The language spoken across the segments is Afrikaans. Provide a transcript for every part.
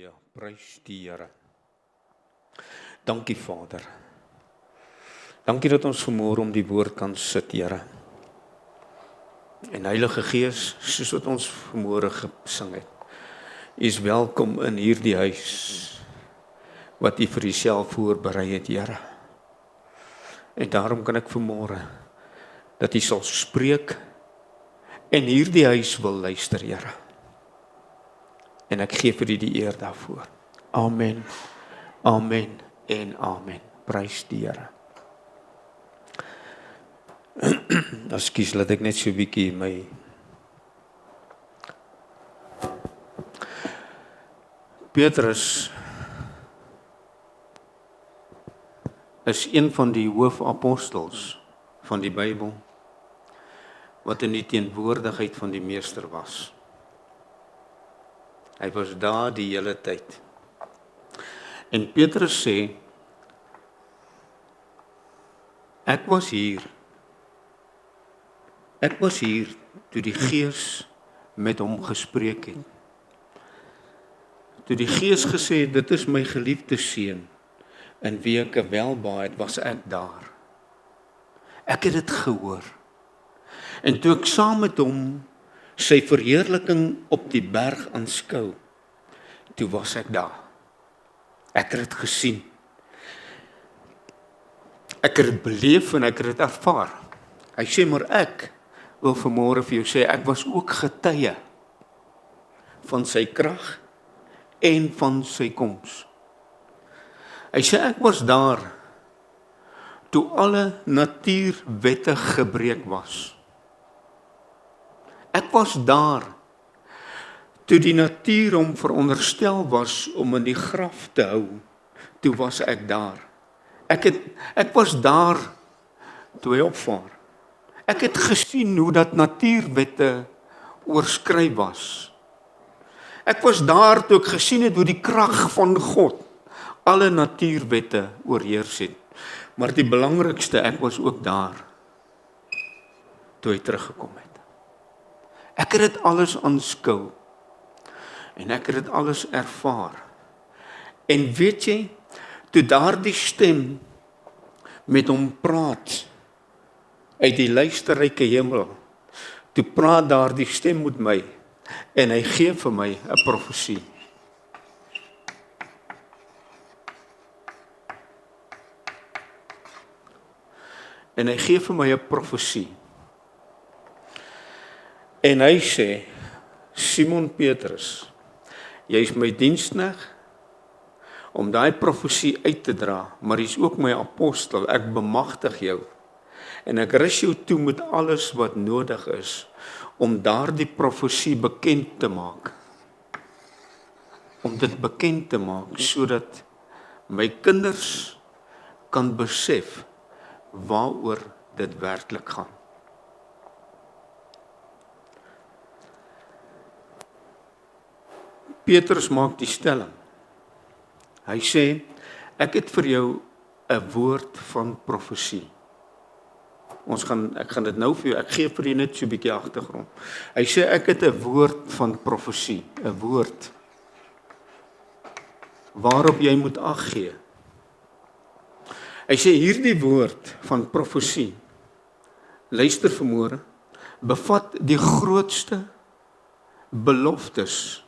Halleluja, prys die Here. Dankie Vader. Dankie dat ons vanmôre om die woord kan sit, Here. En Heilige Gees, soos wat ons vanmôre gesing het, U is welkom in hierdie huis wat U vir Uself voorberei het, Here. En daarom kan ek vanmôre dat U sal spreek en hierdie huis wil luister, Here. En ek gee vir U die eer daarvoor. Amen, amen en amen. Prys die Here. Ekskuus, laat ek net so 'n bietjie my Petrus is een van die hoofapostels van die Bybel wat in die teenwoordigheid van die meester was. Hy was daar die hele tyd. En Petrus sê, ek was hier toe die Gees met hom gespreek het. Toe die Gees gesê het, dit is my geliefde seun, in wie ek welbehaag het, was ek daar. Ek het dit gehoor. En toe ek saam met hom sy verheerliking op die berg aanskou, toe was ek daar. Ek het dit gesien. Ek het dit beleef en ek het dit ervaar. Hy sê, maar ek wil vanmôre vir jou sê, ek was ook getuie van sy krag en van sy koms. Hy sê, ek was daar toe alle natuurwette gebreek was. Ek was daar toe die natuur hom veronderstel was om in die graf te hou. Toe was ek daar. Ek was daar toe hy opvaar. Ek het gesien hoe dat natuurwette oorskry was. Ek was daar toe ek gesien het hoe die krag van God alle natuurwette oorheers het. Maar die belangrikste, ek was ook daar toe hy teruggekom het. Ek het dit alles aanskou en ek het dit alles ervaar. En weet jy, toe daardie stem met hom praat uit die luisterryke hemel, toe praat daardie stem met my en hy gee vir my 'n profesie. En hy gee vir my 'n profesie. En hy sê, Simon Petrus, jy is my diensknegt om daai profesie uit te dra, maar jy is ook my apostel, ek bemagtig jou. En ek rus jou toe met alles wat nodig is om daardie profesie bekend te maak. Om dit bekend te maak, sodat my kinders kan besef waaroor dit werklik gaan. Petrus maak die stelling. Hy sê, ek het vir jou 'n woord van profesie. Ek gaan dit nou vir jou, ek gee vir jou net so 'n bietjie agtergrond. Hy sê, ek het 'n woord van profesie, 'n woord waarop jy moet ag gee. Hy sê, hierdie woord van profesie, luister vanmôre, bevat die grootste beloftes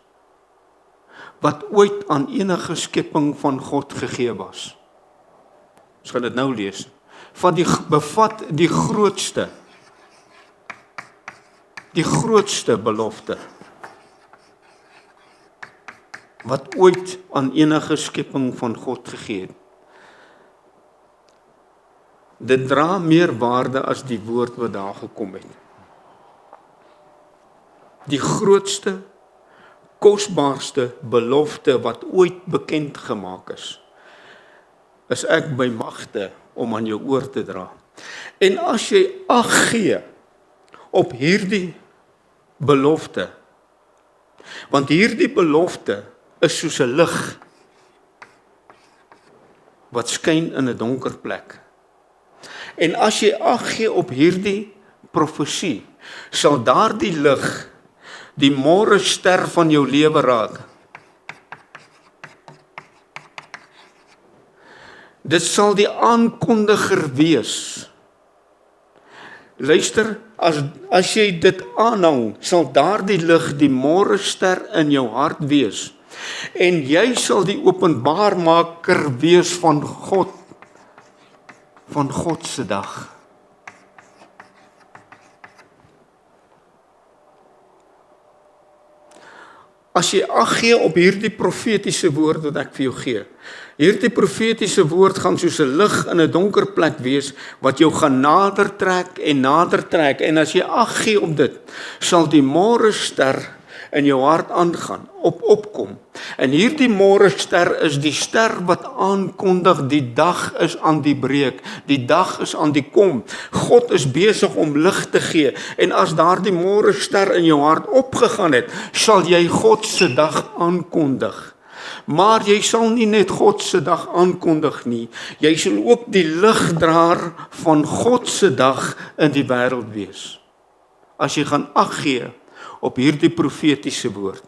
wat ooit aan enige skepping van God gegee was. Ons gaan dit nou lees. Bevat die grootste belofte wat ooit aan enige skepping van God gegee het. Dit dra meer waarde as die woord wat daar gekom het. Die grootste, kosbaarste belofte wat ooit bekend gemaak is ek by magte om aan jou oor te dra. En as jy ag gee op hierdie belofte, want hierdie belofte is soos 'n lig wat skyn in 'n donker plek. En as jy ag gee op hierdie profesie, sal daardie lig die môre ster van jou lewe raak. Dit sal die aankondiger wees. Luister, as jy dit aanhou, sal daardie lig die môrester in jou hart wees. En jy sal die openbaarmaker wees van God se dag. As jy ag gee op hierdie profetiese woord wat ek vir jou gee, hierdie profetiese woord gaan soos 'n lig in 'n donker plek wees, wat jou gaan nader trek, en as jy ag gee op dit, sal die môrester in jou hart aangaan, opkom. En hierdie môrester is die ster wat aankondig, die dag is aan die breek, die dag is aan die kom. God is besig om lig te gee, en as daardie môrester in jou hart opgegaan het, sal jy God se dag aankondig. Maar jy sal nie net God se dag aankondig nie, jy sal ook die ligdraer van God se dag in die wêreld wees. As jy gaan ag gee op hierdie profetiese woord.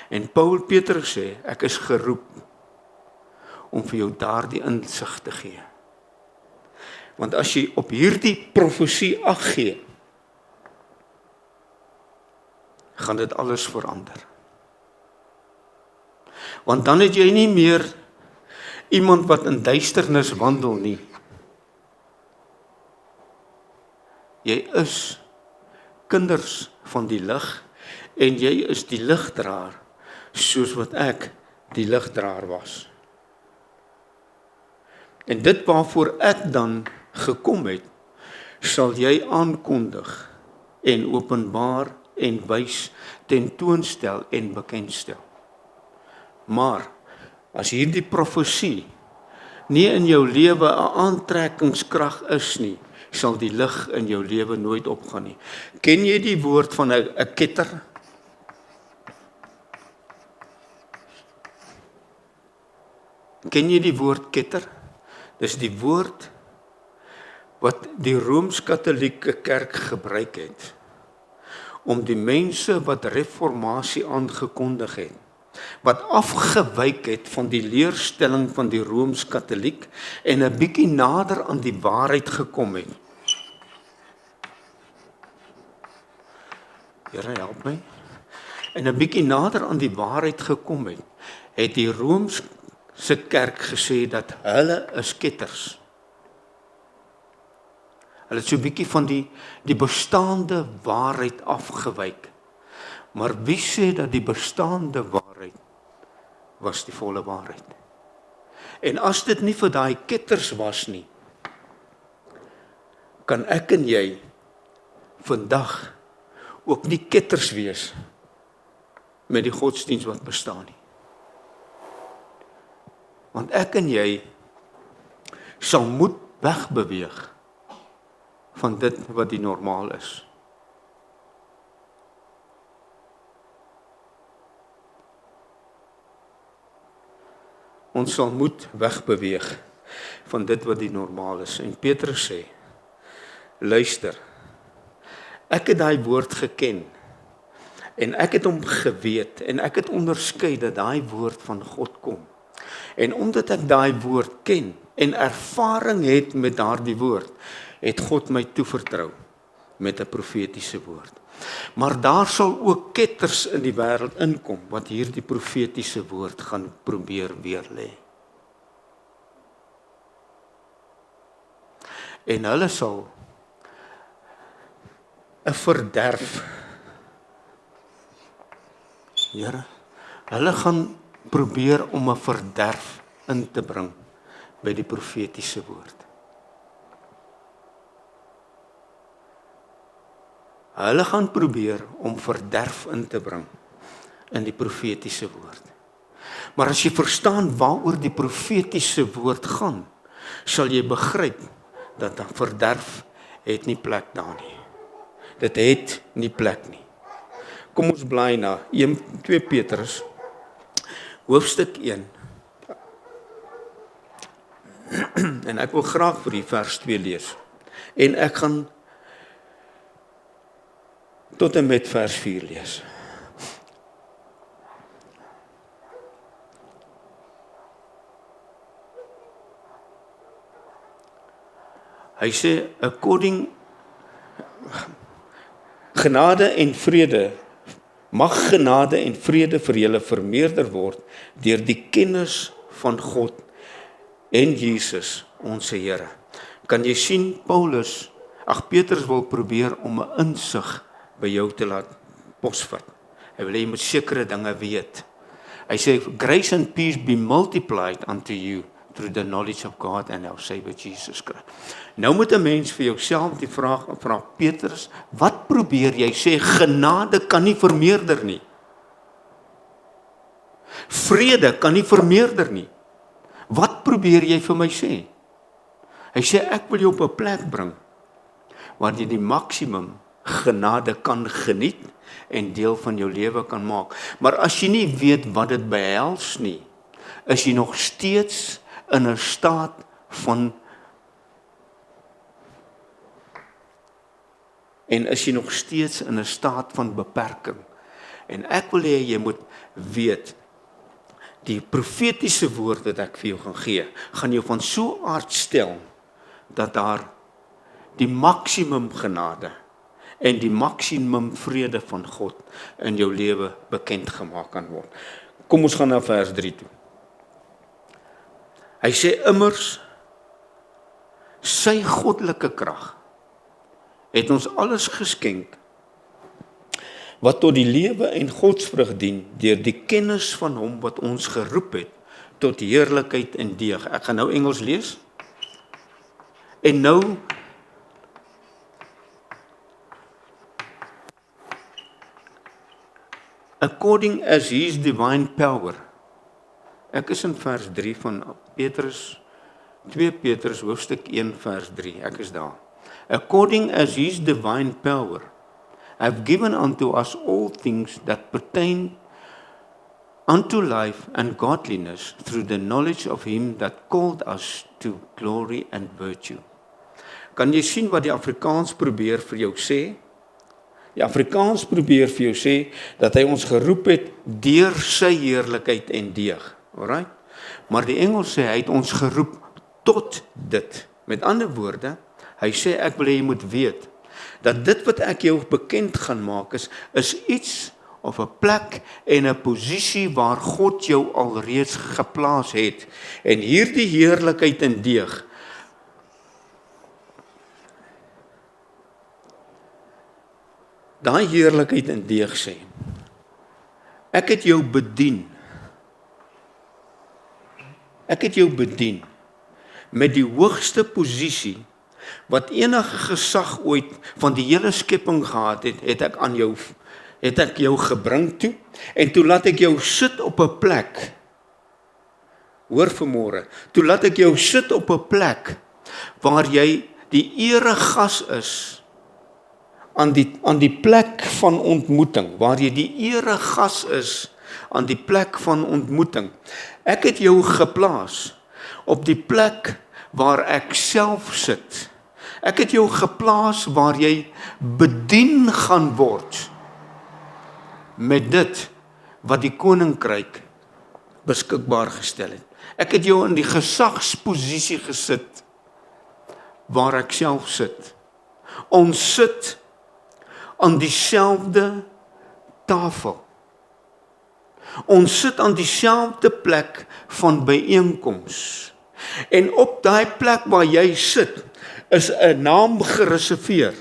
En Petrus sê, ek is geroep om vir jou daardie insig te gee. Want as jy op hierdie profesie ag gee, gaan dit alles verander. Want dan het jy nie meer iemand wat in duisternis wandel nie. Jy is kinders van die lig, en jy is die ligdraer, soos wat ek die ligdraer was. En dit waarvoor ek dan gekom het, sal jy aankondig en openbaar en wys, tentoonstel en bekendstel. Maar as hierdie profesie nie in jou lewe 'n aantrekkingskrag is nie, sal die lig in jou lewe nooit opgaan nie. Ken jy die woord van 'n ketter? Ken jy die woord ketter? Dis die woord wat die Rooms-Katolieke Kerk gebruik het om die mense wat reformatie aangekondig het, wat afgewyk het van die leerstelling van die Rooms-Katoliek en 'n bietjie nader aan die waarheid gekom het. Here, help my. En 'n bietjie nader aan die waarheid gekom het die Rooms se kerk gesê dat hulle is ketters. Hulle het so 'n bietjie van die bestaande waarheid afgewyk. Maar wie sê dat die bestaande waarheid was die volle waarheid? En as dit nie vir daai ketters was nie, kan ek en jy vandag ook nie ketters wees met die godsdienst wat bestaan nie. Want ek en jy sal moet wegbeweeg van dit wat die normaal is. Ons sal moet wegbeweeg van dit wat die normaal is. En Petrus sê, luister, ek het daai woord geken, en ek het hom geweet, en ek het onderskei dat daai woord van God kom. En omdat ek daai woord ken, en ervaring het met daardie woord, het God my toevertrou met 'n profetiese woord. Maar daar sal ook ketters in die wêreld inkom, wat hierdie profetiese woord gaan probeer weerlê. En hulle sal 'n verderf. Here, hulle gaan probeer om 'n verderf in te bring by die profetiese woord. Hulle gaan probeer om verderf in te bring in die profetiese woord. Maar as jy verstaan waaroor die profetiese woord gaan, sal jy begryp dat verderf het nie plek daar nie. Dit het nie plek nie. Kom ons blaai na 2 Petrus, hoofstuk 1. En ek wil graag vir die vers 2 lees. En ek gaan tot en met vers 4 lees. Hy sê, genade en vrede, mag genade en vrede vir julle vermeerder word deur die kennis van God en Jesus, ons Here. Kan jy sien, Petrus wil probeer om 'n insig by jou te laat posvat. Hy wil hê jy moet sekere dinge weet. Hy sê, grace and peace be multiplied unto you through the knowledge of God and our Savior Jesus Christ. Nou moet 'n mens vir jouself die vraag vra, Petrus, wat probeer jy sê? Genade kan nie vermeerder nie. Vrede kan nie vermeerder nie. Wat probeer jy vir my sê? Hy sê, ek wil jou op 'n plek bring waar jy die maksimum genade kan geniet en deel van jou lewe kan maak. Maar as jy nie weet wat dit behels nie, is jy nog steeds in 'n staat van beperking. En ek wil hê jy moet weet, die profetiese woord wat ek vir jou gaan gee, gaan jou van so aard stel, dat daar die maksimum genade en die maksimum vrede van God in jou lewe bekend gemaak kan word. Kom ons gaan na vers 3 toe. Hy sê immers, sy goddelike krag het ons alles geskenk, wat tot die lewe en godsvrug dien, deur die kennis van hom wat ons geroep het, tot heerlikheid en deeg. Ek gaan nou Engels lees. En nou, according as his divine power, ek is in vers 3 van Petrus, 2 Petrus hoofstuk 1 vers 3, ek is daar. According as his divine power, have given unto us all things that pertain unto life and godliness through the knowledge of him that called us to glory and virtue. Kan jy sien wat die Afrikaans probeer vir jou sê? Die Afrikaans probeer vir jou sê, dat hy ons geroep het deur sy heerlikheid en deeg. Alright? Maar die Engels sê, hy het ons geroep tot dit. Met ander woorde, hy sê, ek wil hê jy moet weet, dat dit wat ek jou bekend gaan maak is iets of 'n plek en 'n posisie waar God jou alreeds geplaas het. En hierdie heerlikheid en deeg, daai heerlikheid en deeg sê, ek het jou bedien. Ek het jou bedien met die hoogste posisie wat enige gesag ooit van die hele skepping gehad het, het ek jou gebring toe, en toe laat ek jou sit op 'n plek, hoor vanmôre, toe laat ek jou sit op 'n plek, waar jy die eregas is, aan die plek van ontmoeting, waar jy die eregas is, aan die plek van ontmoeting. Ek het jou geplaas, op die plek waar ek self sit. Ek het jou geplaas waar jy bedien gaan word met dit wat die koninkryk beskikbaar gestel het. Ek het jou in die gesagsposisie gesit waar ek self sit. Ons sit aan dieselfde tafel. Ons sit aan dieselfde plek van byeenkoms. En op daai plek waar jy sit, is 'n naam gereserveer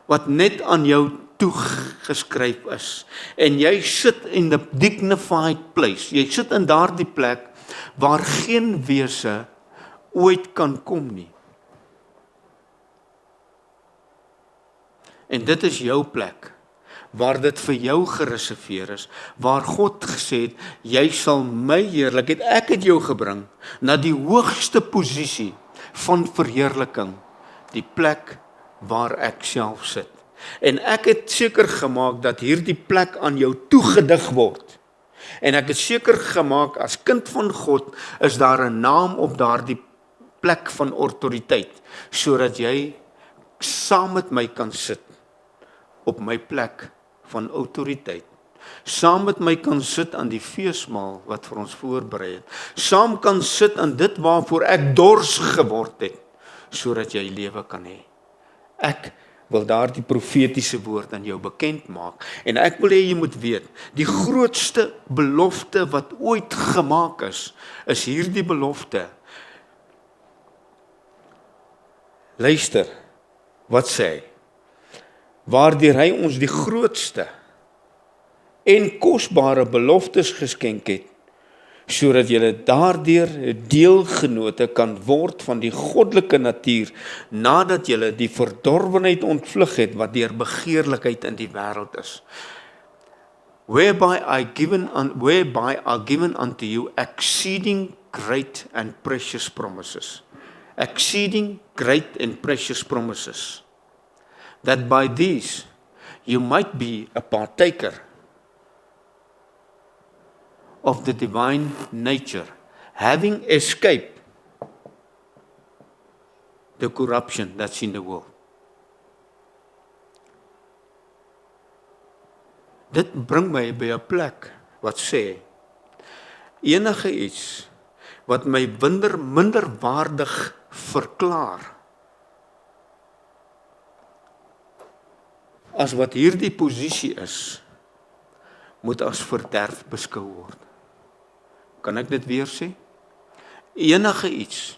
wat net aan jou toegeskryf is. En jy sit in 'n dignified place. Jy sit in daardie plek waar geen wese ooit kan kom nie. En dit is jou plek, waar dit vir jou gereserveer is, waar God gesê het, jy sal my heerlikheid, ek het jou gebring, na die hoogste posisie van verheerliking, die plek waar ek self sit. En ek het seker gemaak dat hierdie plek aan jou toegedig word. En ek het seker gemaak, as kind van God, is daar 'n naam op daardie plek van autoriteit, sodat jy saam met my kan sit, op my plek van autoriteit. saam met my kan sit aan die feesmaal wat vir ons voorberei het, saam kan sit aan dit waarvoor ek dors geword het, sodat jy lewe kan hê. Ek wil daardie profetiese woord aan jou bekend maak, en ek wil hê jy moet weet, die grootste belofte wat ooit gemaak is hierdie belofte. Luister, wat sê hy? Waardeur hy ons die grootste en kosbare beloftes geskenk het, sodat julle daardeur deelgenote kan word van die goddelike natuur, nadat julle die verdorwenheid ontvlug het wat deur begeerlikheid in die wêreld is. Whereby are given unto you exceeding great and precious promises. Exceeding great and precious promises. That by these you might be a partaker of the divine nature, having escaped the corruption that's in the world. Dit bring my by 'n plek wat sê, enige iets wat my minderwaardig verklaar, as wat hierdie posisie is, moet as verderf beskou word. Kan ek dit weer sê? Enige iets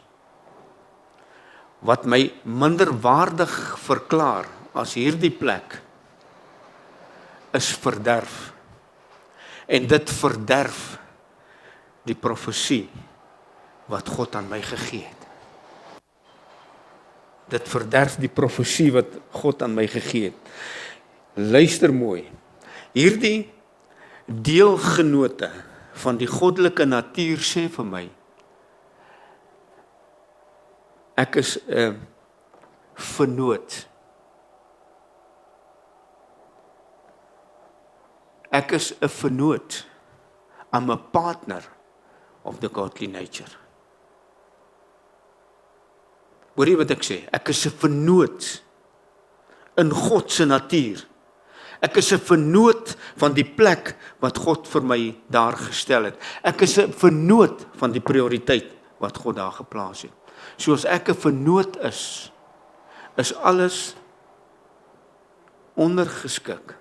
wat my minderwaardig verklaar as hierdie plek, is verderf. En dit verderf die profesie wat God aan my gegee het. Dit verderf die profesie wat God aan my gegee het. Luister mooi. Hierdie deelgenote van die goddelike natuur sê vir my, ek is 'n vennoot. Ek is 'n vennoot. I'm a partner of the godly nature. Hoor jy wat ek sê? Ek is 'n vennoot in God se natuur. Ek is 'n vennoot van die plek wat God vir my daar gestel het. Ek is 'n vennoot van die prioriteit wat God daar geplaas het. Soos ek 'n vennoot is alles ondergeskik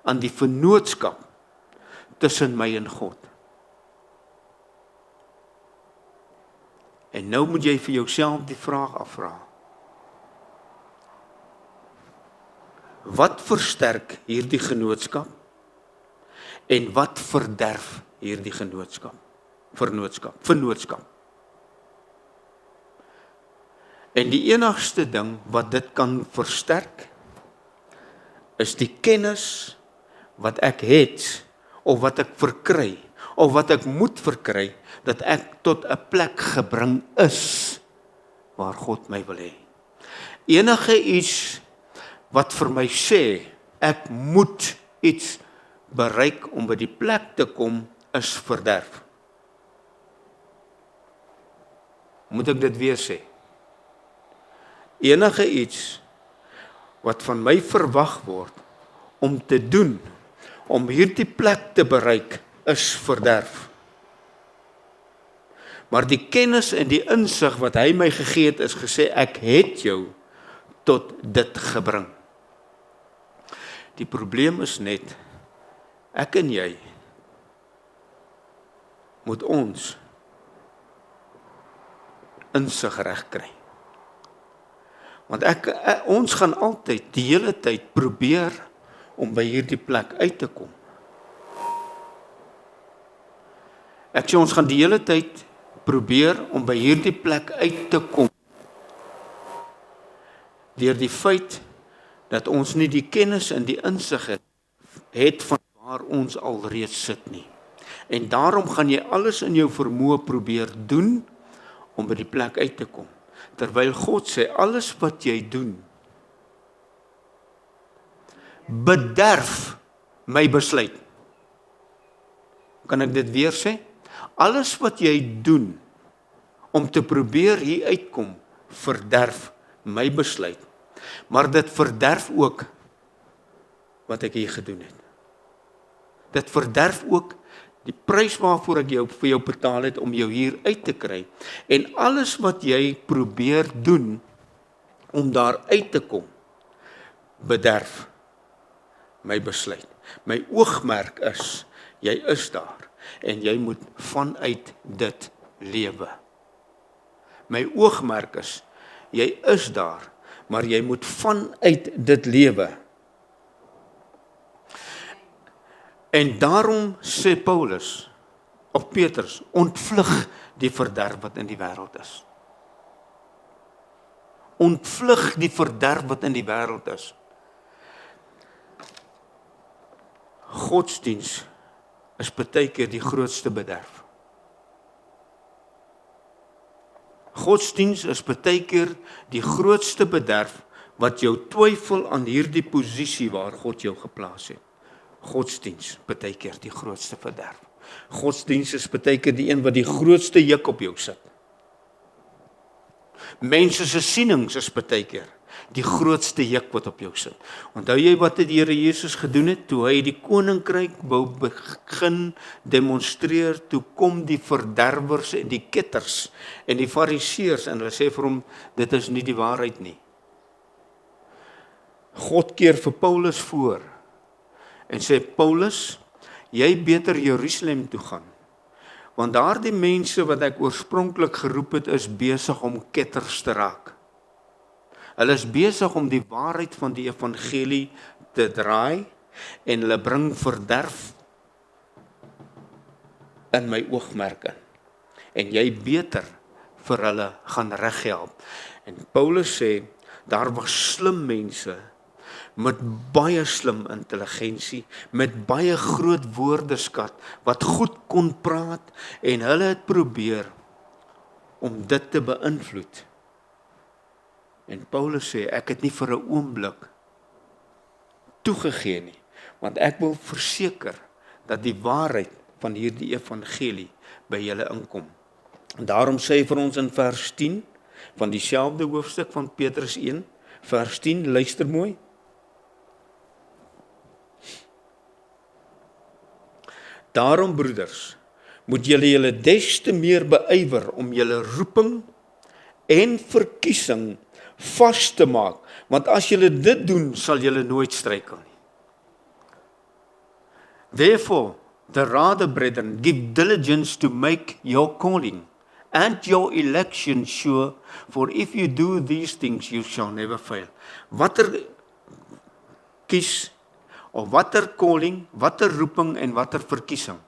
aan die vennootskap tussen my en God. En nou moet jy vir jouself die vraag afvra. Wat versterk hierdie genootskap? En wat verderf hierdie vennootskap? En die enigste ding wat dit kan versterk, is die kennis wat ek het, of wat ek verkry, of wat ek moet verkry, dat ek tot 'n plek gebring is, waar God my wil hê. Enige iets wat vir my sê, ek moet iets bereik om by die plek te kom, is verderf. Moet ek dit weer sê? Enige iets wat van my verwag word om te doen, om hierdie plek te bereik, is verderf. Maar die kennis en die insig wat hy my gegee het, is gesê, ek het jou tot dit gebring. Die probleem is net, ek en jy, moet ons insig reg kry. Want ons gaan altyd, die hele tyd, probeer om by hierdie plek uit te kom. Ek sê, ons gaan die hele tyd probeer om by hierdie plek uit te kom, deur die feit dat ons nie die kennis en die insig het van waar ons alreeds sit nie. En daarom gaan jy alles in jou vermoë probeer doen om by die plek uit te kom. Terwyl God sê, alles wat jy doen, bederf my besluit. Kan ek dit weer sê? Alles wat jy doen om te probeer hier uitkom, verderf my besluit. Maar dit verderf ook wat ek hier gedoen het. Dit verderf ook die prys waarvoor ek vir jou betaal het om jou hier uit te kry. En alles wat jy probeer doen om daar uit te kom, bederf my besluit. My oogmerk is, jy is daar en jy moet vanuit dit lewe. My oogmerk is, jy is daar, maar jy moet vanuit dit lewe. En daarom sê Paulus, of Petrus, ontvlug die verderf wat in die wêreld is. Ontvlug die verderf wat in die wêreld is. Godsdiens is baie keer die grootste bederf. Godsdiens is baie keer die grootste bederf wat jou twyfel aan hierdie posisie waar God jou geplaas het. Godsdiens baie keer die grootste verderf. Godsdiens is baie keer die een wat die grootste juk op jou sit. Mense se sienings is baie keer die grootste juk wat op jou sit. Onthou jy wat die Here Jesus gedoen het toe hy die koninkryk wou begin demonstreer, toe kom die verderwers en die ketters en die fariseërs en hulle sê vir hom, dit is nie die waarheid nie. God keer vir Paulus voor en sê, Paulus, jy beter Jerusalem toe gaan, want daardie mense wat ek oorspronklik geroep het, is besig om ketters te raak. Hulle is besig om die waarheid van die evangelie te draai en hulle bring verderf in my oogmerk in. En jy beter vir hulle gaan reghelp. En Paulus sê, daar was slim mense met baie slim intelligensie, met baie groot woordeskat, wat goed kon praat en hulle het probeer om dit te beïnvloed. En Paulus sê, ek het nie vir 'n oomblik toegegee nie, want ek wil verseker dat die waarheid van hierdie evangelie by julle inkom. En daarom sê hy vir ons in vers 10 van dieselfde hoofstuk van Petrus 1, vers 10, luister mooi. Daarom broeders, moet julle des te meer beywer om julle roeping en verkiesing vas te maak, want as julle dit doen, sal julle nooit struikel nie. Therefore, the rather, brethren, give diligence to make your calling and your election sure, for if you do these things, you shall never fail. Watter kies, of watter calling, watter roeping en watter verkiesing?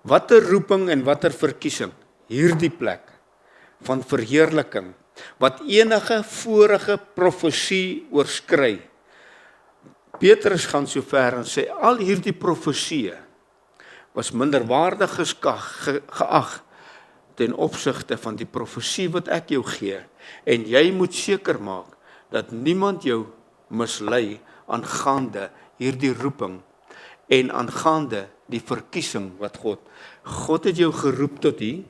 Watter roeping en watter verkiesing? Hierdie plek van verheerliking, wat enige vorige profesie oorskry. Petrus gaan so ver en sê, al hierdie profesieë was minderwaardig geag ten opsigte van die profesie wat ek jou gee. En jy moet seker maak dat niemand jou mislei aangaande hierdie roeping en aangaande die verkiesing wat God het jou geroep tot hier,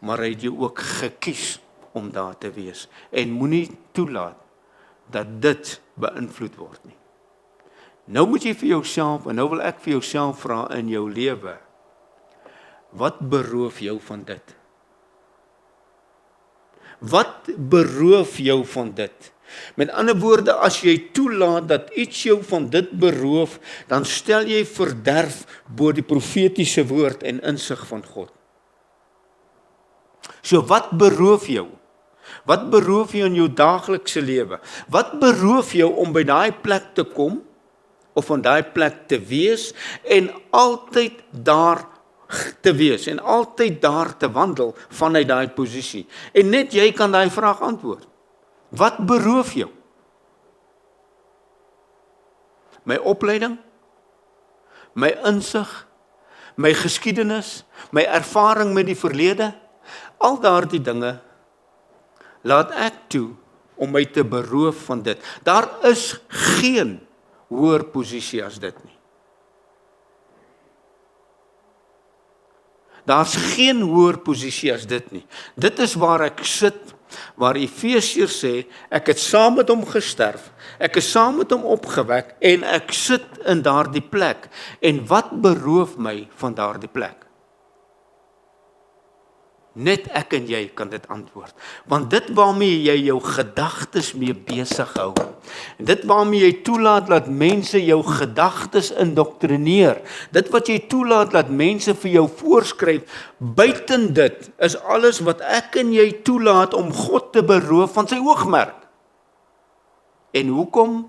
maar hy het jou ook gekies om daar te wees. En moenie toelaat dat dit beïnvloed word nie. Nou moet jy vir jouself, en nou wil ek vir jouself vra in jou lewe, wat beroof jou van dit? Wat beroof jou van dit? Met ander woorde, as jy toelaat dat iets jou van dit beroof, dan stel jy verderf bo die profetiese woord en insig van God. So wat beroof jou? Wat beroof jou in jou daaglikse lewe? Wat beroof jou om by daai plek te kom, of van daai plek te wees, en altyd daar te wees, en altyd daar te wandel vanuit daai posisie? En net jy kan daai vraag antwoord. Wat beroof jou? My opleiding, my insig, my geskiedenis, my ervaring met die verlede, al daardie dinge laat ek toe om my te beroof van dit. Daar is geen hoër posisie as dit nie. Daar's geen hoër posisie as dit nie. Dit is waar ek sit waar Efesiërs sê, ek het saam met hom gesterf, ek is saam met hom opgewek en ek sit in daardie plek. En wat beroof my van daardie plek? Net ek en jy kan dit antwoord. Want dit waarmee jy jou gedagtes mee besig hou, en dit waarmee jy toelaat dat mense jou gedagtes indoktrineer, dit wat jy toelaat dat mense vir jou voorskryf, buiten dit is alles wat ek en jy toelaat om God te beroof van sy oogmerk. En hoekom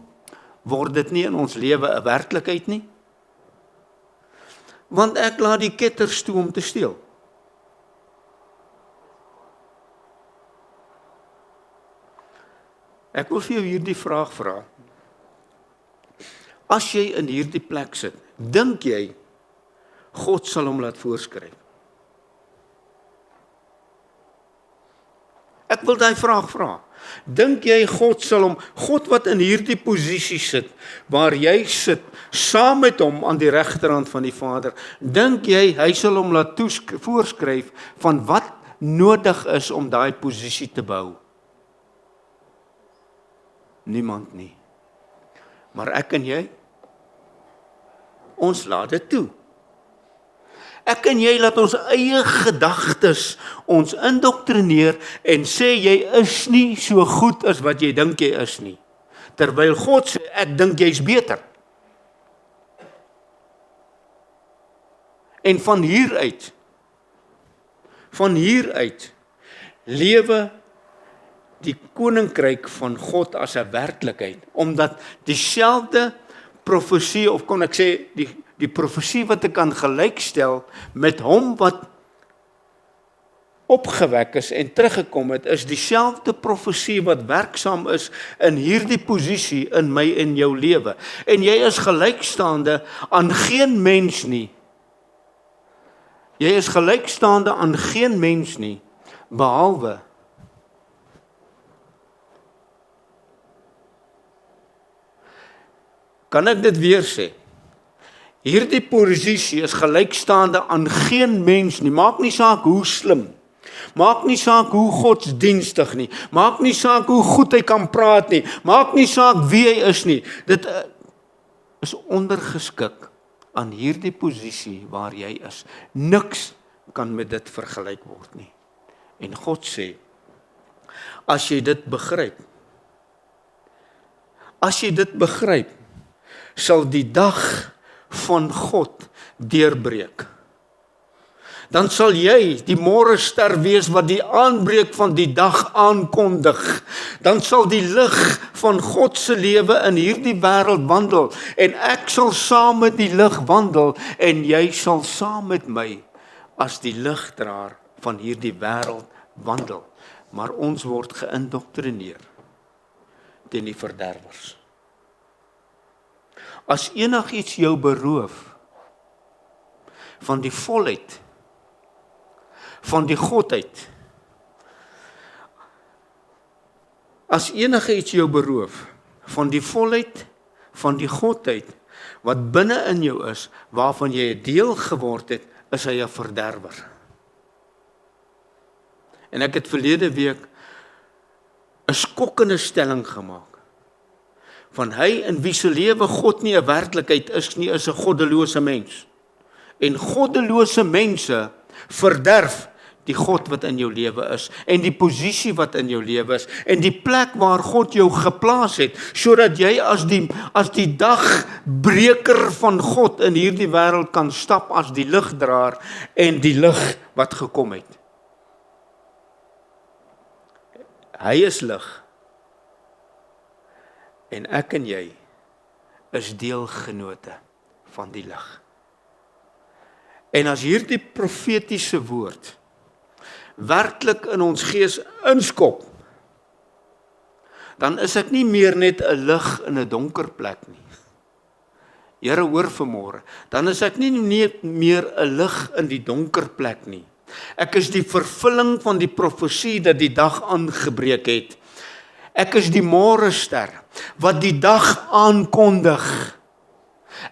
word dit nie in ons lewe 'n werklikheid nie? Want ek laat die ketters toe om te steel. Ek wil vir jou hierdie vraag vra. As jy in hierdie plek sit, dink jy God sal hom laat voorskryf? Ek wil daai vraag vra. Dink jy God sal hom, God wat in hierdie posisie sit, waar jy sit, saam met hom aan die regterhand van die Vader, dink jy hy sal hom laat voorskryf van wat nodig is om daai posisie te behou? Niemand nie. Maar ek en jy, ons laat dit toe. Ek en jy laat ons eie gedagtes ons indoktrineer en sê jy is nie so goed as wat jy dink jy is nie. Terwyl God sê, ek dink jy's beter. En van hieruit lewe die koninkryk van God as 'n werklikheid, omdat dieselfde profesie, of kon ek sê, die profesie wat ek kan gelykstel met hom wat opgewek is en teruggekom het, is dieselfde profesie wat werksaam is in hierdie posisie in my en jou lewe. En jy is gelykstaande aan geen mens nie. Jy is gelykstaande aan geen mens nie, behalwe kan ek dit weer sê? Hierdie posisie is gelykstaande aan geen mens nie. Maak nie saak hoe slim, maak nie saak hoe godsdienstig nie, maak nie saak hoe goed hy kan praat nie, maak nie saak wie hy is nie. Dit is ondergeskik aan hierdie posisie waar jy is. Niks kan met dit vergelyk word nie. En God sê, as jy dit begryp, sal die dag van God deurbreek. Dan sal jy die môrester wees wat die aanbreek van die dag aankondig. Dan sal die lig van God se lewe in hierdie wêreld wandel, en ek sal saam met die lig wandel, en jy sal saam met my as die ligdraer van hierdie wêreld wandel. Maar ons word geïndoktrineer teen die verderwers. As enigiets jou beroof van die volheid van die godheid, as enigiets jou beroof van die volheid van die godheid wat binne in jou is, waarvan jy 'n deel geword het, is hy 'n verderwer. En ek het verlede week 'n skokkende stelling gemaak. Van hy in wie se lewe God nie 'n werklikheid is nie, is 'n goddelose mens. En goddelose mense verderf die God wat in jou lewe is, en die posisie wat in jou lewe is, en die plek waar God jou geplaas het, sodat jy as die dagbreker van God in hierdie wêreld kan stap as die ligdraer en die lig wat gekom het. Hy is lig. En ek en jy is deelgenote van die lig. En as hierdie profetiese woord werklik in ons gees inskop, dan is ek nie meer net 'n lig in 'n donker plek nie. Here, hoor vanmôre, dan is ek nie meer 'n lig in die donker plek nie. Ek is die vervulling van die profesie dat die dag aangebreek het. Ek is die môrester wat die dag aankondig.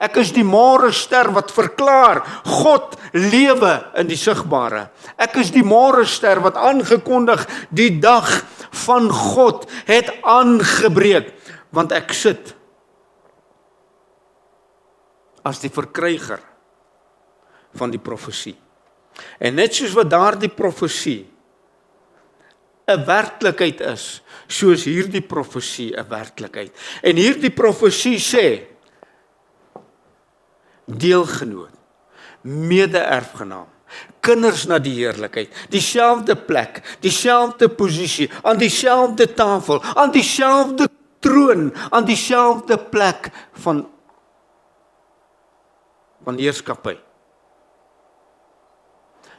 Ek is die môrester wat verklaar, God lewe in die sigbare. Ek is die môrester wat aangekondig, die dag van God het aangebreek, want ek sit as die verkryger van die profesie. En net soos wat daardie profesie 'n werklikheid is, soos hierdie profesie 'n werklikheid. En hierdie profesie sê, deelgenoot, mede-erfgenaam, kinders na die heerlikheid, dieselfde plek, dieselfde posisie, aan dieselfde tafel, aan dieselfde troon, aan dieselfde plek van heerskappy.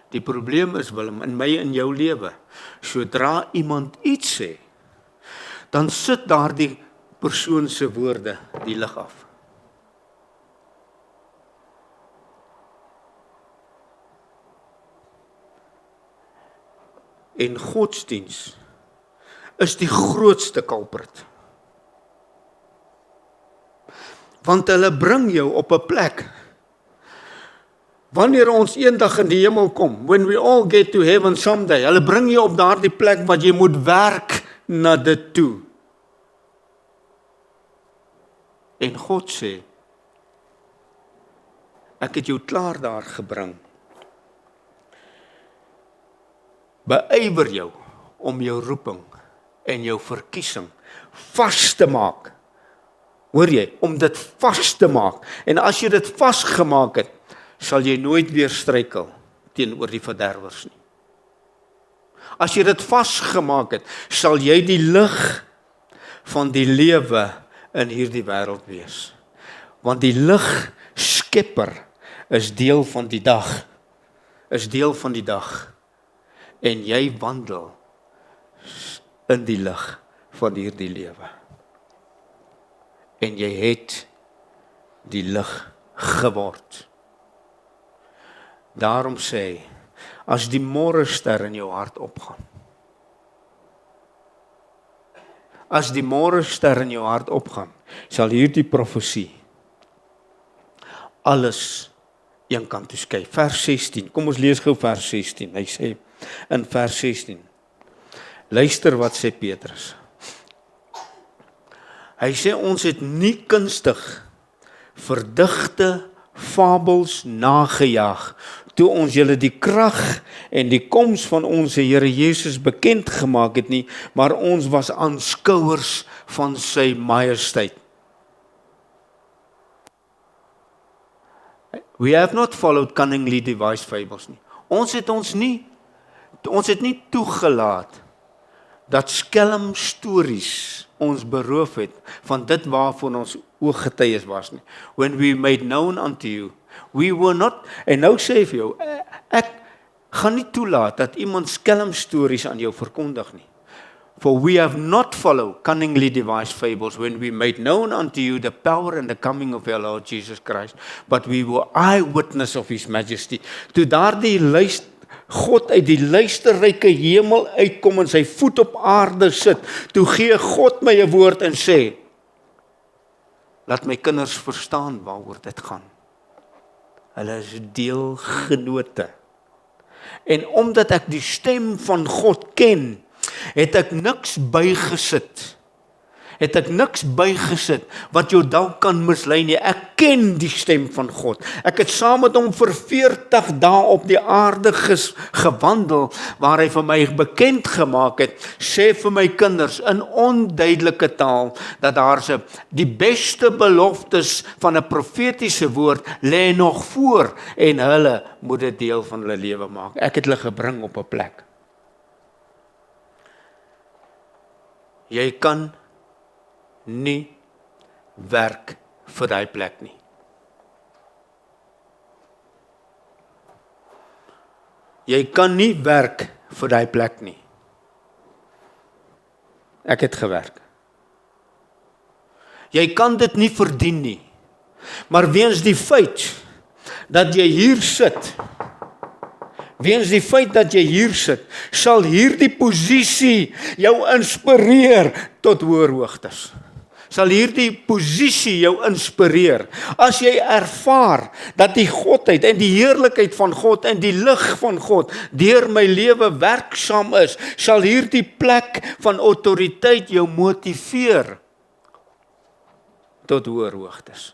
Die probleem is, Willem, in my en jou lewe, sodra iemand iets sê, dan sit daardie persoon se woorde die lig af. En godsdiens is die grootste culprit. Want hulle bring jou op 'n plek. Wanneer ons eendag in die hemel kom, when we all get to heaven someday, hulle bring jou op daardie plek wat jy moet werk na dit toe. En God sê, ek het jou klaar daar gebring. Beywer jou om jou roeping en jou verkiesing vas te maak. Hoor jy, om dit vas te maak. En as jy dit vasgemaak het, sal jy nooit weer struikel teenoor die verderwers nie. As jy dit vasgemaak het, sal jy die lig van die lewe in hierdie wêreld wees. Want die lig skepper is deel van die dag. En jy wandel in die lig van hierdie lewe. En jy het die lig geword. Daarom sê hy, as die môrester in jou hart opgaan, sal hierdie profesie alles een kant toe skuif. Vers 16, kom ons lees gou vers 16. Hy sê in vers 16, luister wat sê Petrus. Hy sê ons het nie kunstig verdigte fabels nagejaag, toe ons julle die krag en die koms van ons Here Jesus bekend gemaak het nie, maar ons was aanskouers van sy majesteit. We have not followed cunningly devised fables nie. Ons het nie toegelaat dat skelm stories ons beroof het van dit waarvan ons ooggetuies was nie. When we made known unto you, we were not, en nou sê vir jou, ek gaan nie toelaat dat iemand skelm stories aan jou verkondig nie. For we have not followed cunningly devised fables when we made known unto you the power and the coming of our Lord Jesus Christ, but we were eyewitness of his majesty. Toe daardie God uit die luisterryke hemel uitkom en sy voet op aarde sit, toe gee God my 'n woord en sê, laat my kinders verstaan waaroor dit gaan. Hulle is deelgenote. En omdat ek die stem van God ken, het ek niks bygesit wat jou dalk kan mislei nie. Ek ken die stem van God. Ek het saam met hom vir 40 dae op die aarde gewandel, waar hy vir my bekend gemaak het, sê vir my kinders in onduidelike taal, dat daar die beste beloftes van 'n profetiese woord lê nog voor, en hulle moet dit deel van hulle lewe maak. Ek het hulle gebring op 'n plek. Jy kan nie werk vir daai plek nie. Jy kan nie werk vir daai plek nie. Ek het gewerk. Jy kan dit nie verdien nie. Maar weens die feit dat jy hier sit, sal hierdie posisie jou inspireer tot hoër hoogtes. sal hierdie posisie jou inspireer. As jy ervaar dat die godheid en die heerlikheid van God en die lig van God deur my lewe werksaam is, sal hierdie plek van autoriteit jou motiveer tot hoër hoogtes.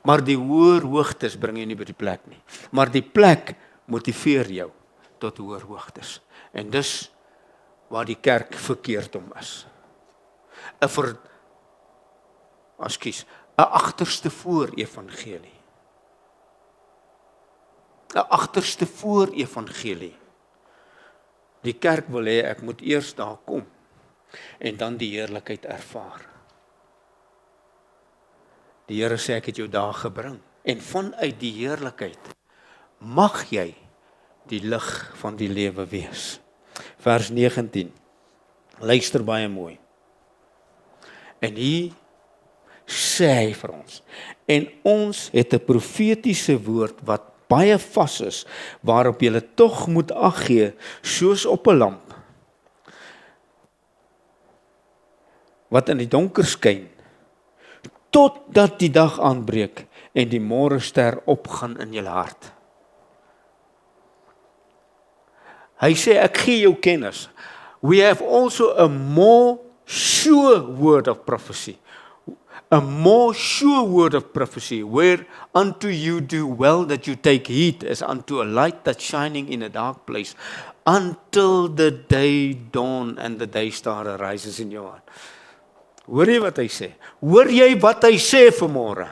Maar die hoër hoogtes bring jy nie by die plek nie. Maar die plek motiveer jou tot hoër hoogtes. En dis waar die kerk verkeerd om is. 'n agterste voor evangelie. 'n agterste voor evangelie. Die kerk wil hê ek moet eers daar kom en dan die heerlikheid ervaar. Die Here sê ek het jou daar gebring en vanuit die heerlikheid mag jy die lig van die lewe wees. Vers 19. Luister baie mooi. En hier sê hy vir ons, en ons het 'n profetiese woord wat baie vas is, waarop jy tog moet ag gee, soos op 'n lamp, wat in die donker skyn, totdat die dag aanbreek en die môrester opgaan in jou hart. Hy sê, ek gee jou kennis. We have also a more sure word of prophecy. A more sure word of prophecy, where unto you do well that you take heed as unto a light that's shining in a dark place, until the day dawn and the day star arises in your heart. Hoor jy wat hy sê? Hoor jy wat hy sê vanmôre?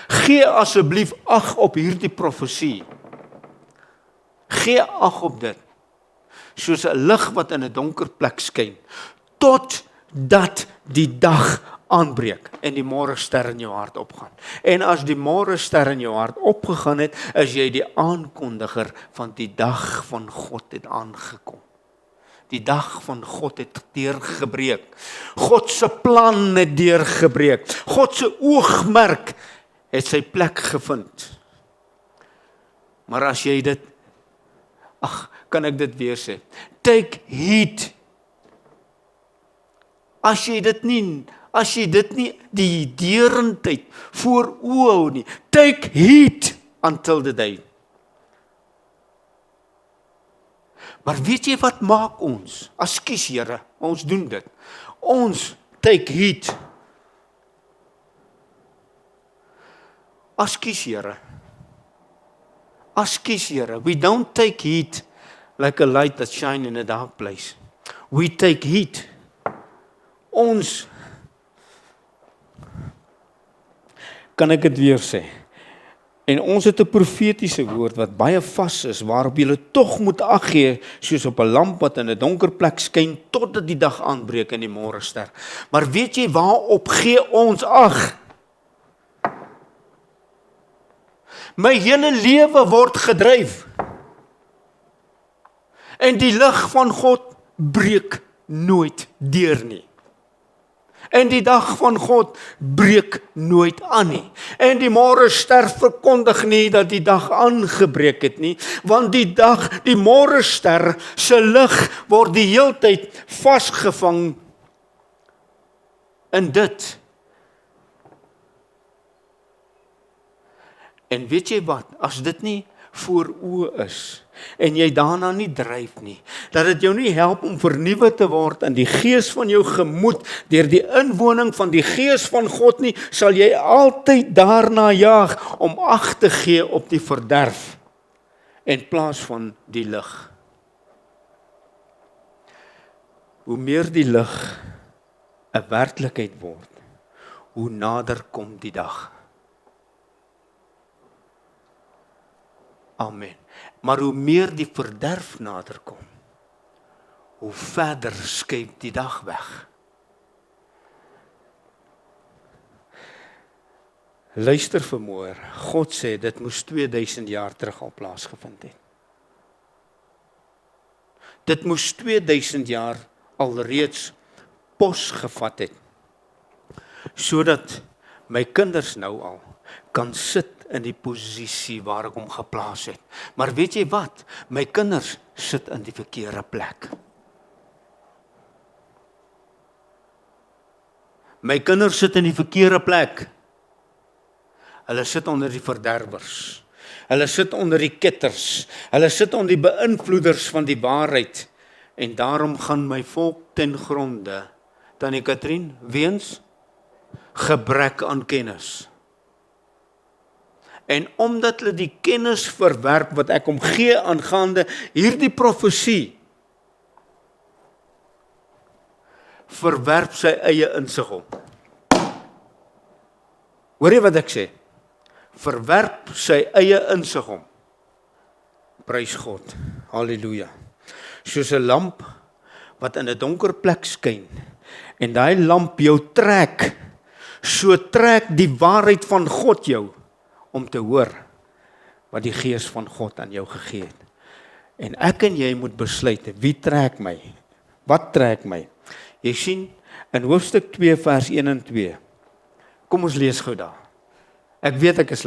Gee asseblief ag op hierdie profesie. Gee ag op dit. Soos 'n lig wat in 'n donker plek skyn, totdat die dag aanbreek en die môrester in jou hart opgaan. En as die môrester in jou hart opgegaan het, is jy die aankondiger van die dag van God het aangekom. Die dag van God het deurgebreek. God se plan het deurgebreek. God se oogmerk het sy plek gevind. Maar as jy dit, kan ek dit weer sê? Take heed. As jy dit nie die deurendheid voor oë hou nie, take heed until the day. Maar weet jy wat maak ons? Ekskuus Here, ons doen dit. Ons take heed. Ekskuus Here. Ekskuus Here, we don't take heed like a light that shine in a dark place. We take heed. Ons, kan ek dit weer sê, en ons het 'n profetiese woord wat baie vas is, waarop jy tog moet ag gee, soos op 'n lamp wat in 'n donker plek skyn, totdat die dag aanbreek in die môrester. Maar weet jy waarop gee ons ag? My hele lewe word gedryf. En die lig van God breek nooit deur nie. En die dag van God breek nooit aan nie. En die môrester verkondig nie dat die dag aangebreek het nie, want die môrester se lig word die heeltyd vasgevang in dit. En weet jy wat, as dit nie voor oë is, en jy daarna nie dryf nie, dat dit jou nie help om vernuwe te word in die gees van jou gemoed, deur die inwoning van die gees van God nie, sal jy altyd daarna jaag, om ag te gee op die verderf, in plaas van die lig. Hoe meer die lig 'n werklikheid word, hoe nader kom die dag. Amen. Maar hoe meer die verderf nader kom, hoe verder skuif die dag weg. Luister vanmôre, God sê dit moes 2000 jaar terug al plaasgevind het. Dit moes 2000 jaar alreeds pos gevat het, sodat my kinders nou al kan sit in die posisie waar ek hom geplaas het. Maar weet jy wat? My kinders sit in die verkeerde plek. My kinders sit in die verkeerde plek. Hulle sit onder die verderwers. Hulle sit onder die ketters. Hulle sit onder die beïnvloeders van die waarheid. En daarom gaan my volk ten gronde, Tannie Katrien, weens gebrek aan kennis. En omdat hulle die kennis verwerp wat ek hom gee aangaande hierdie profesie, verwerp sy eie insig hom. Hoor jy wat ek sê? Verwerp sy eie insig hom. Prys God. Halleluja. Soos 'n lamp wat in 'n donker plek skyn en daai lamp jou trek, so trek die waarheid van God jou om te hoor wat die Gees van God aan jou gegee het. En ek en jy moet besluit, wie trek my? Wat trek my? Jy sien, in hoofstuk 2 vers 1 en 2, kom ons lees gou daar. Ek weet ek is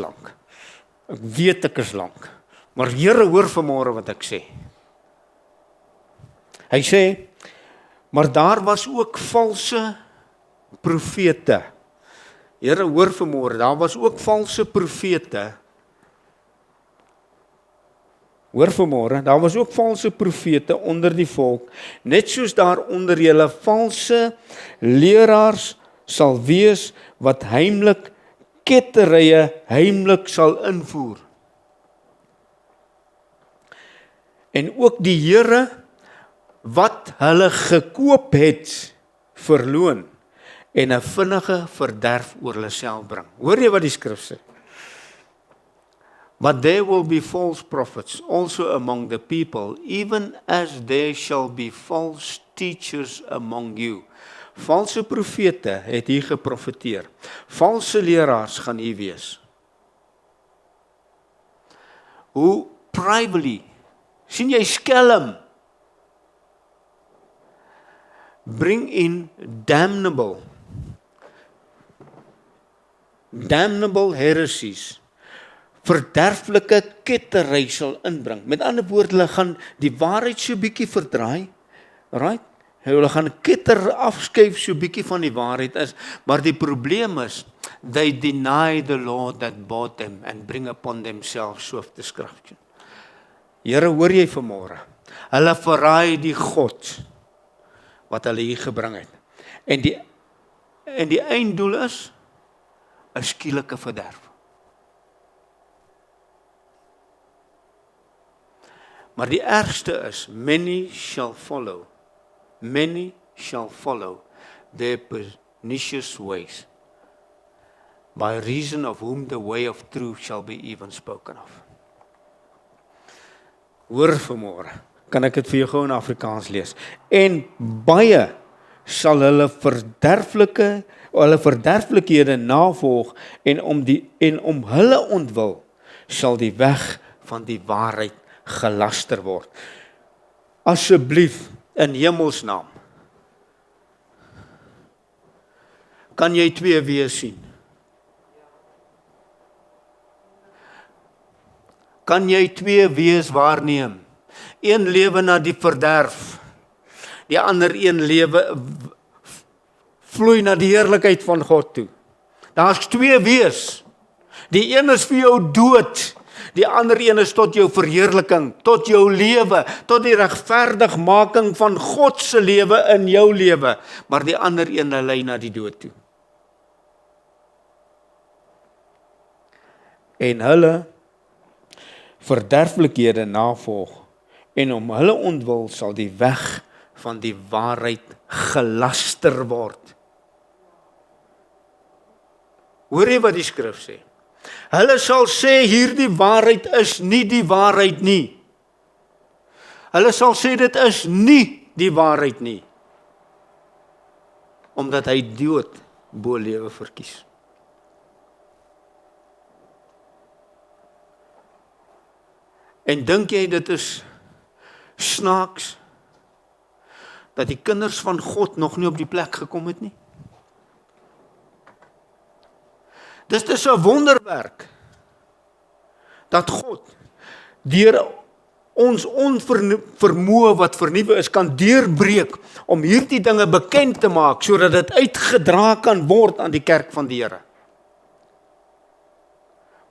lank, maar Here hoor vanmôre wat ek sê. Hy sê, maar daar was ook valse profete. Here hoor vanmôre, daar was ook valse profete. Hoor vanmôre, daar was ook valse profete onder die volk, net soos daar onder julle valse leraars sal wees, wat heimlik ketterye heimlik sal invoer. En ook die Here wat hulle gekoop het, verloon en 'n vinnige verderf oor hulle self bring. Hoor jy wat die skrif sê? But there will be false prophets also among the people, even as there shall be false teachers among you. Valse profete het hier geprofeteer. Valse leraars gaan hier wees. Hoe privately, sien jy skelm, bring in damnable heresies, verderflike kettery sal inbring. Met ander woorde, hulle gaan die waarheid so bietjie verdraai, right? Hulle gaan ketter afskuif so bietjie van die waarheid is, maar die probleem is, they deny the Lord that bought them and bring upon themselves swift destruction. Here, hoor jy vanmôre? Hulle verraai die God wat hulle hier gebring het. En die einddoel is 'n skielike verderf. Maar die ergste is, many shall follow their pernicious ways, by reason of whom the way of truth shall be even spoken of. Hoor vanmôre, kan ek dit vir jou gou in Afrikaans lees? En baie sal hulle verderflikhede navolg, en om hulle ontwil sal die weg van die waarheid gelaster word. Asseblief, in hemelsnaam, kan jy twee wees sien? Kan jy twee wees waarneem? Een lewe na die verderf, die ander een lewe vloei na die heerlikheid van God toe. Daar's twee wees. Die een is vir jou dood, die ander een is tot jou verheerliking, tot jou lewe, tot die regverdigmaking van God se lewe in jou lewe, maar die ander een lei na die dood toe. En hulle verderflikhede navolg, en om hulle ontwil sal die weg van die waarheid gelaster word. Hoor jy wat die skrif sê? Hulle sal sê hierdie waarheid is nie die waarheid nie. Hulle sal sê dit is nie die waarheid nie, omdat hy dood bo lewe verkies. En dink jy dit is snaaks dat die kinders van God nog nie op die plek gekom het nie? Dit is 'n wonderwerk dat God deur ons onvermoë wat vernuwe is, kan deurbreek om hierdie dinge bekend te maak, sodat dit uitgedra kan word aan die kerk van die Here.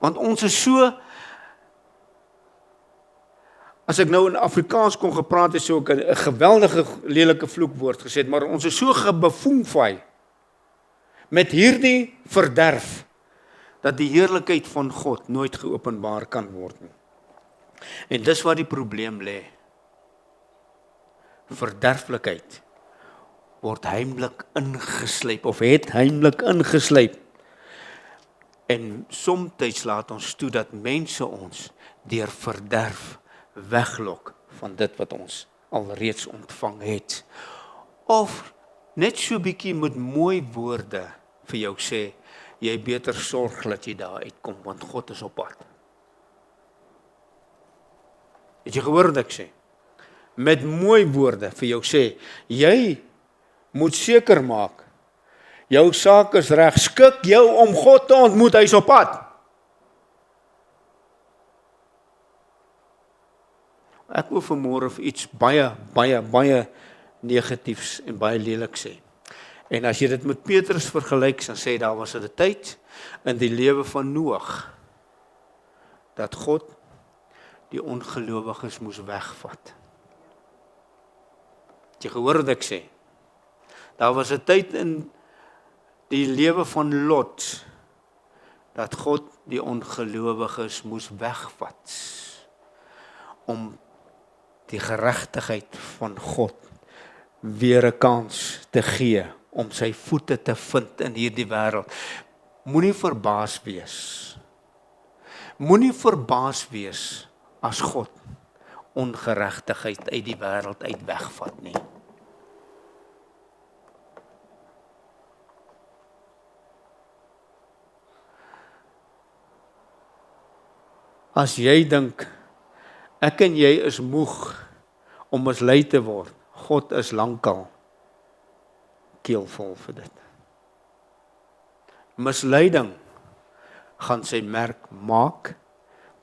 Want ons is so, as ek nou in Afrikaans kon gepraat het, so ek 'n geweldige lelike vloekwoord gesê het, maar ons is so gebevoengvaai met hierdie verderf, dat die heerlikheid van God nooit geopenbaar kan word nie. En dis waar die probleem lê. Verderflikheid word heimlik ingeslyp, of het heimlik ingeslyp. En soms laat ons toe dat mense ons deur verderf weglok van dit wat ons alreeds ontvang het. Of net so bietjie met mooi woorde vir jou sê, jy beter sorg dat jy daar uitkom, want God is op pad. Het jy gehoor wat ek sê? Met mooi woorde vir jou sê, jy moet seker maak, jou saak is reg, skik jou om God te ontmoet, hy is op pad. Ek wil vanmôre vir iets baie negatiefs en baie lelik sê. En as jy dit met Petrus vergelyk, dan sê daar was 'n tyd in die lewe van Noag, dat God die ongelowiges moes wegvat. Het jy gehoor wat ek sê? Daar was 'n tyd in die lewe van Lot, dat God die ongelowiges moes wegvat, om die geregtigheid van God weer 'n kans te gee, om sy voete te vind in hierdie wêreld. Moenie verbaas wees. Moenie verbaas wees as God ongeregtigheid uit die wêreld uit wegvat nie. As jy dink, ek en jy is moeg om mislei te word, God is lankal keelvol vir dit. Misleiding gaan sy merk maak,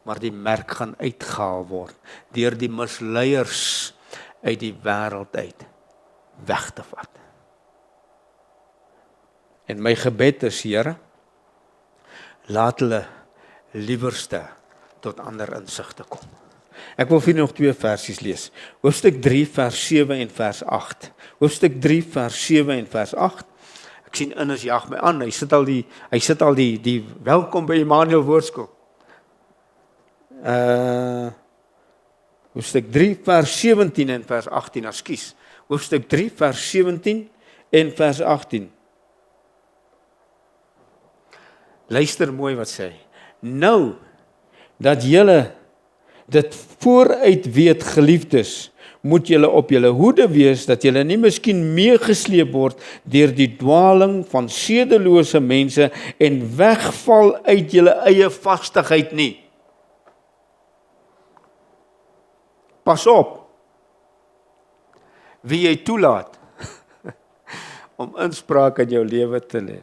maar die merk gaan uitgehaal word, deur die misleiers uit die wêreld uit weg te vat. En my gebed is, Here, laat hulle liewerste tot ander insigte kom. Ek wil vir nog 2 versies lees. Hoofstuk 3 vers 7 en vers 8. Hoofstuk 3 vers 7 en vers 8. Ek sien Innes jag my aan. Hy sit al die welkom by Emmanuel Woordskool. Hoofstuk 3 vers 17 en vers 18, ekskuus. Hoofstuk 3 vers 17 en vers 18. Luister mooi wat sê hy. Nou dat julle dit vooruit weet, geliefdes, moet julle op julle hoede wees, dat julle nie miskien meegesleep word deur die dwaling van sedelose mense en wegval uit julle eie vastigheid nie. Pas op, wie jy toelaat om inspraak in jou lewe te lê.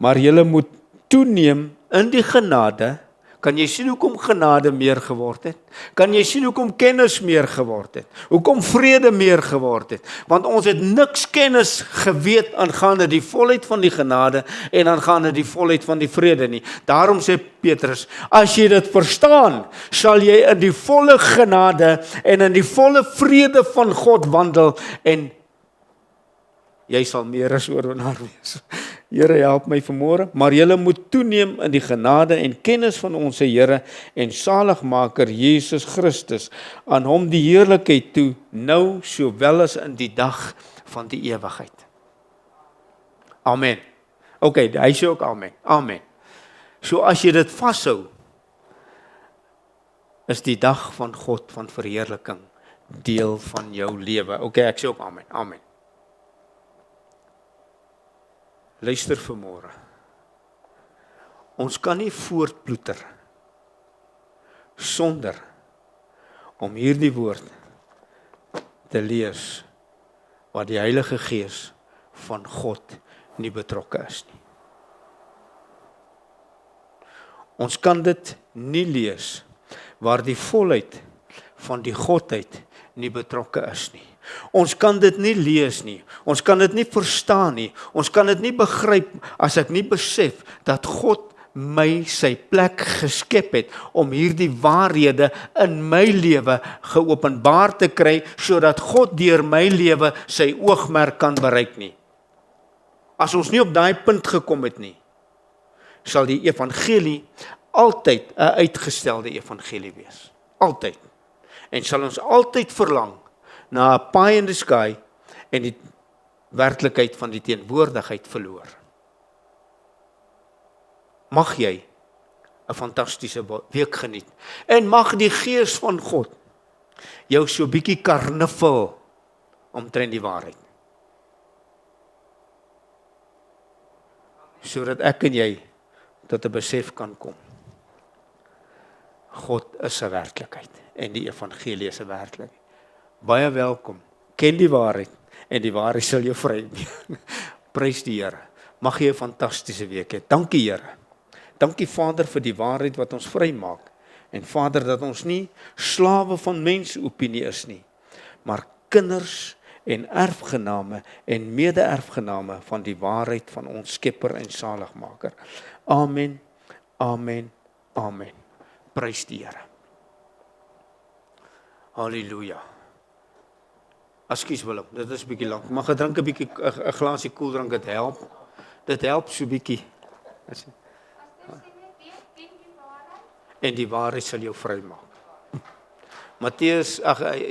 Maar julle moet toeneem in die genade. Kan jy sien hoekom genade meer geword het? Kan jy sien hoekom kennis meer geword het? Hoekom vrede meer geword het? Want ons het niks kennis geweet aangaande die volheid van die genade en aangaande die volheid van die vrede nie. Daarom sê Petrus, as jy dit verstaan, sal jy in die volle genade en in die volle vrede van God wandel en jy sal meer as oorwinnaar wees. Here, help my vanmôre, maar julle moet toeneem in die genade en kennis van ons Here en Saligmaker Jesus Christus, aan hom die heerlikheid toe, nou sowel as in die dag van die ewigheid. Amen. OK, hy sê ook amen. Amen. So as jy dit vashou, is die dag van God van verheerliking deel van jou lewe. OK, ek sê ook amen. Amen. Luister vanmôre. Ons kan nie voortploeter sonder om hierdie woord te lees waar die Heilige Gees van God nie betrokke is nie. Ons kan dit nie lees waar die volheid van die godheid nie betrokke is nie. Ons kan dit nie lees nie, ons kan dit nie verstaan nie, ons kan dit nie begryp as ek nie besef dat God my sy plek geskep het om hierdie waarhede in my lewe geopenbaar te kry, sodat God deur my lewe sy oogmerk kan bereik nie. As ons nie op daai punt gekom het nie, sal die evangelie altyd 'n uitgestelde evangelie wees. Altyd. En sal ons altyd verlang na 'n pie in the sky en die werklikheid van die teenwoordigheid verloor. Mag jy 'n fantastiese week geniet. En mag die Gees van God jou so bietjie karniffel omtrent die waarheid. Sodat ek en jy tot 'n besef kan kom. God is 'n werklikheid en die evangelie is 'n werklikheid. Baie welkom. Ken die waarheid en die waarheid sal jou vrymaak. Prys die Here. Mag jy 'n fantastiese week hê. Dankie Here. Dankie Vader vir die waarheid wat ons vrymaak. En Vader dat ons nie slawe van mensopinie is nie, maar kinders en erfgename en mede-erfgename van die waarheid van ons Skepper en Saligmaker. Amen. Amen. Amen. Prys die Here. Halleluja. Ekskuus Willem, dit is 'n bietjie lank. Mag ek drink 'n bietjie 'n glasie koeldrank, dit help. Dit help so bietjie. En die waarheid sal jou vrymaak.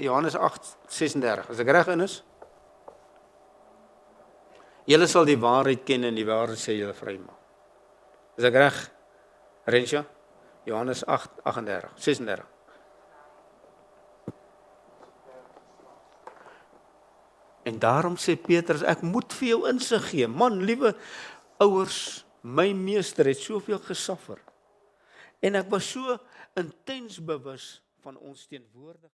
Johannes 8:36. As ek reg is? Julle sal die waarheid ken en die waarheid sal julle vrymaak. Is ek reg? Rensha? Johannes 8:36. En daarom sê Petrus, ek moet vir jou insig gee. Man, liewe ouers, my meester het soveel gesuffer. En ek was so intens bewus van ons teenwoordigheid.